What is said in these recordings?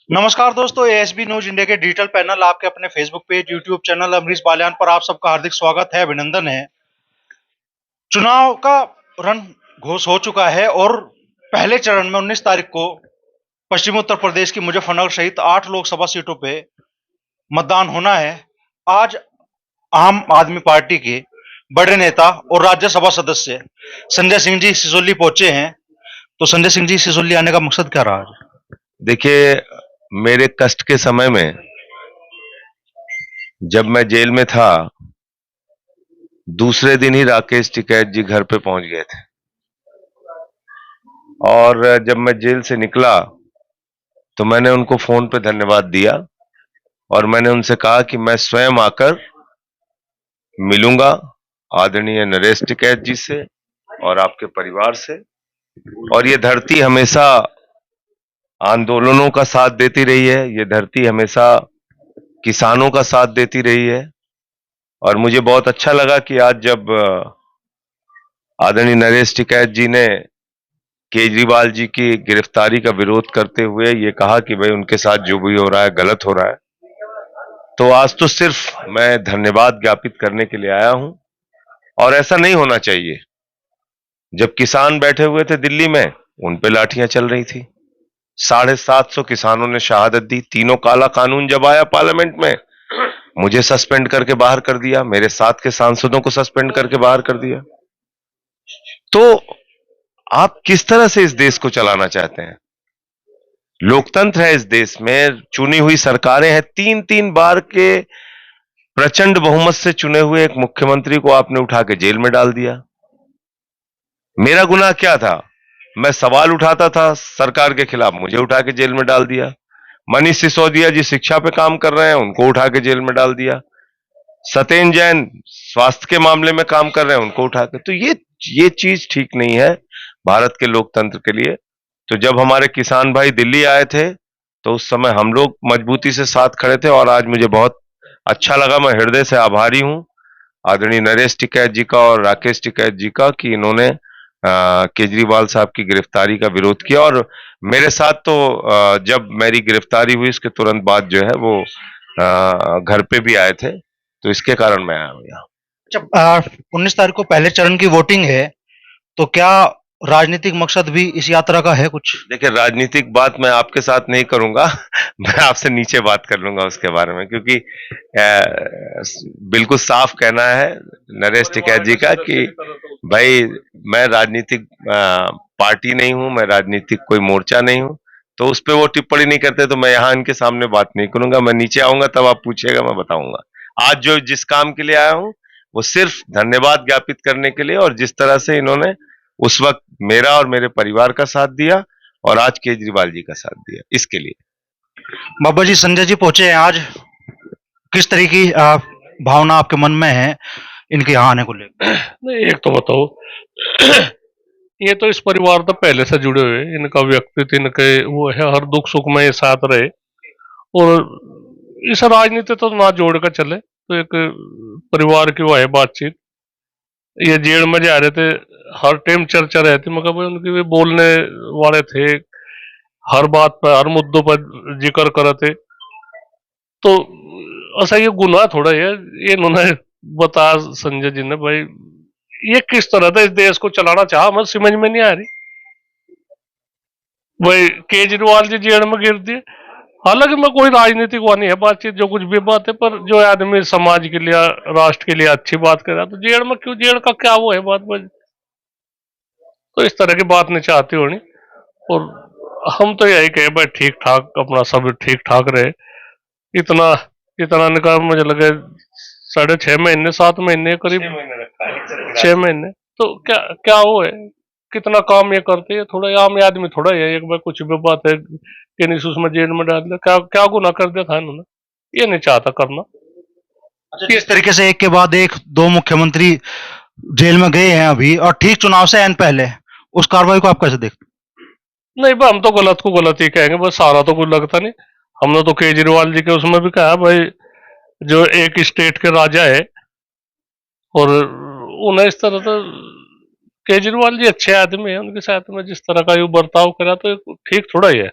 नमस्कार दोस्तों, ASB news India के डिजिटल पैनल आपके अपने Facebook page, YouTube channel Amrish Baliyan पर आप सबका हार्दिक स्वागत है, अभिनंदन है। चुनाव का रण घोष हो चुका है और पहले चरण में 19 तारीख को पश्चिमी उत्तर प्रदेश की मुजफ्फरनगर सहित 8 लोकसभा सीटों पे मतदान होना है। आज आम आदमी पार्टी के बड़े नेता और राज्यसभा सदस्य संजय सिंह जी सिसोली पहुंचे हैं। तो संजय सिंह जी सिसोली आने का मकसद क्या रहा? देखिए, मेरे कष्ट के समय में जब मैं जेल में था, दूसरे दिन ही राकेश टिकैत जी घर पे पहुंच गए थे। और जब मैं जेल से निकला तो मैंने उनको फोन पे धन्यवाद दिया और मैंने उनसे कहा कि मैं स्वयं आकर मिलूंगा आदरणीय नरेश टिकैत जी से और आपके परिवार से। और ये धरती हमेशा आंदोलनों का साथ देती रही है, ये धरती हमेशा किसानों का साथ देती रही है। और मुझे बहुत अच्छा लगा कि आज जब आदरणीय नरेश टिकैत जी ने केजरीवाल जी की गिरफ्तारी का विरोध करते हुए ये कहा कि भाई उनके साथ जो भी हो रहा है गलत हो रहा है, तो आज तो सिर्फ मैं धन्यवाद ज्ञापित करने के लिए आया हूं। और ऐसा नहीं होना चाहिए। जब किसान बैठे हुए थे दिल्ली में, उन पे लाठियां चल रही थी, 750 किसानों ने शहादत दी। तीनों काला कानून जब आया पार्लियामेंट में, मुझे सस्पेंड करके बाहर कर दिया, मेरे साथ के सांसदों को सस्पेंड करके बाहर कर दिया। तो आप किस तरह से इस देश को चलाना चाहते हैं? लोकतंत्र है इस देश में, चुनी हुई सरकारें हैं। 3-3 बार के प्रचंड बहुमत से चुने हुए एक मुख्यमंत्री को आपने उठा के जेल में डाल दिया। मेरा गुनाह क्या था? मैं सवाल उठाता था सरकार के खिलाफ, मुझे उठा के जेल में डाल दिया। मनीष सिसोदिया जी शिक्षा पे काम कर रहे हैं, उनको उठा के जेल में डाल दिया। सत्येंद्र जैन स्वास्थ्य के मामले में काम कर रहे हैं, उनको उठा के। तो ये चीज ठीक नहीं है भारत के लोकतंत्र के लिए। तो जब हमारे किसान भाई दिल्ली आए थे, तो उस समय हम लोग मजबूती से साथ खड़े थे और आज मुझे बहुत अच्छा लगा। मैं हृदय से आभारी हूं आदरणीय नरेश टिकैत जी का और राकेश टिकैत जी का कि इन्होंने केजरीवाल साहब की गिरफ्तारी का विरोध किया। और मेरे साथ तो जब मेरी गिरफ्तारी हुई इसके तुरंत बाद जो है वो घर पे भी आए थे, तो इसके कारण मैं आया हूं यहाँ। जब 19 तारीख को पहले चरण की वोटिंग है, तो क्या राजनीतिक मकसद भी इस यात्रा का है कुछ? देखिए, राजनीतिक बात मैं आपके साथ नहीं करूंगा। मैं आपसे नीचे बात कर लूंगा उसके बारे में, क्योंकि बिल्कुल साफ कहना है नरेश टिकैत जी का कि भाई मैं राजनीतिक पार्टी नहीं हूं, मैं राजनीतिक कोई मोर्चा नहीं हूं। तो उस पर वो टिप्पणी नहीं करते तो मैं यहाँ इनके सामने बात नहीं करूंगा। मैं नीचे आऊंगा तब आप पूछिएगा, मैं बताऊंगा। आज जो जिस काम के लिए आया हूं वो सिर्फ धन्यवाद ज्ञापित करने के लिए, और जिस तरह से इन्होंने उस वक्त मेरा और मेरे परिवार का साथ दिया और आज केजरीवाल जी का साथ दिया, इसके लिए। बाबा जी, संजय जी पहुंचे हैं आज। किस तरह की भावना आपके मन में है इनके यहाँ आने को लेकर? नहीं, एक तो बताओ। ये तो इस परिवार तो पहले से जुड़े हुए, इनका व्यक्तित्व इनके वो है, हर दुख सुख में ये साथ रहे। और इस राजनीति तो ना जोड़ कर चले, तो एक परिवार की वो है बातचीत। ये जेल में जा रहे थे, हर टाइम चर्चा रहती, मगर भाई उनकी भी बोलने वाले थे, हर बात पर हर मुद्दों पर जिक्र करे थे। तो ऐसा ये गुनाह थोड़ा है ये इन्होंने बताया संजय जी ने। भाई ये किस तरह से इस देश को चलाना चाहा, मुझे समझ में नहीं आ रही। भाई केजरीवाल जी जेल में गिर दिए, हालांकि मैं कोई राजनीतिक वो नहीं है बातचीत, जो कुछ भी बात है, पर जो आदमी समाज के लिए राष्ट्र के लिए अच्छी बात कर रहा है, तो जेल में क्यों, जेल का क्या वो है बात बस। तो इस तरह की बात नहीं चाहती होनी। और हम तो यही कहे भाई ठीक ठाक अपना सब ठीक ठाक रहे। इतना इतना निकाल मुझे लगे 6.5 महीने 7 महीने करीब, 6 महीने। तो क्या क्या वो है, कितना काम ये करते हैं, थोड़ा आम आदमी थोड़ा है एक बार कुछ भी बात है कि नहीं उसमें जेल में डाल दिया, क्या क्या गुना कर दिया था इन्होंने, ये नहीं चाहता करना। अच्छा, जिस तरीके से एक के बाद एक दो मुख्यमंत्री जेल में गए हैं अभी, और ठीक चुनाव से एन पहले, उस कार्रवाई को आप कैसे देखते नहीं भाई, हम तो गलत को गलत ही कहेंगे, बस सारा तो कुछ लगता नहीं। हमने तो केजरीवाल जी के उसमें भी कहा भाई, जो एक स्टेट के राजा है, और उन्हें इस तरह तो केजरीवाल जी अच्छे आदमी है, उनके साथ में जिस तरह का ये बर्ताव करा तो ठीक थोड़ा ही है।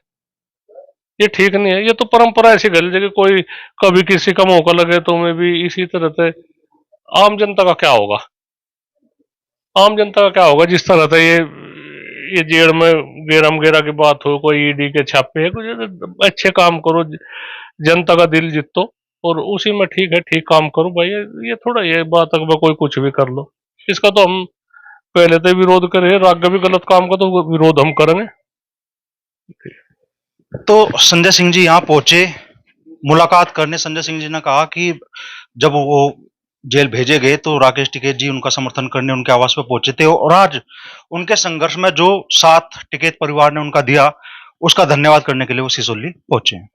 ये ठीक नहीं है। ये तो परंपरा ऐसी गल है कि कोई कभी किसी का मौका लगे तो मैं भी इसी तरह से। आम जनता का क्या होगा? आम जनता का क्या होगा जिस तरह से ये जेल में गेरम गेरा की बात हो, कोई ईडी के छापे है, कुछ अच्छे काम करो, जनता का दिल जीतो, और उसी में ठीक है, ठीक काम करो भाई। ये थोड़ा ये बात अगर कोई कुछ भी कर लो, इसका तो हम पहले तो विरोध करे, आगे भी गलत काम का तो विरोध हम करेंगे। तो संजय सिंह जी यहाँ पहुंचे मुलाकात करने। संजय सिंह जी ने कहा कि जब वो जेल भेजे गए तो राकेश टिकैत जी उनका समर्थन करने उनके आवास पे पहुंचे थे, और आज उनके संघर्ष में जो साथ टिकैत परिवार ने उनका दिया उसका धन्यवाद करने के लिए वो सिसोली पहुंचे हैं।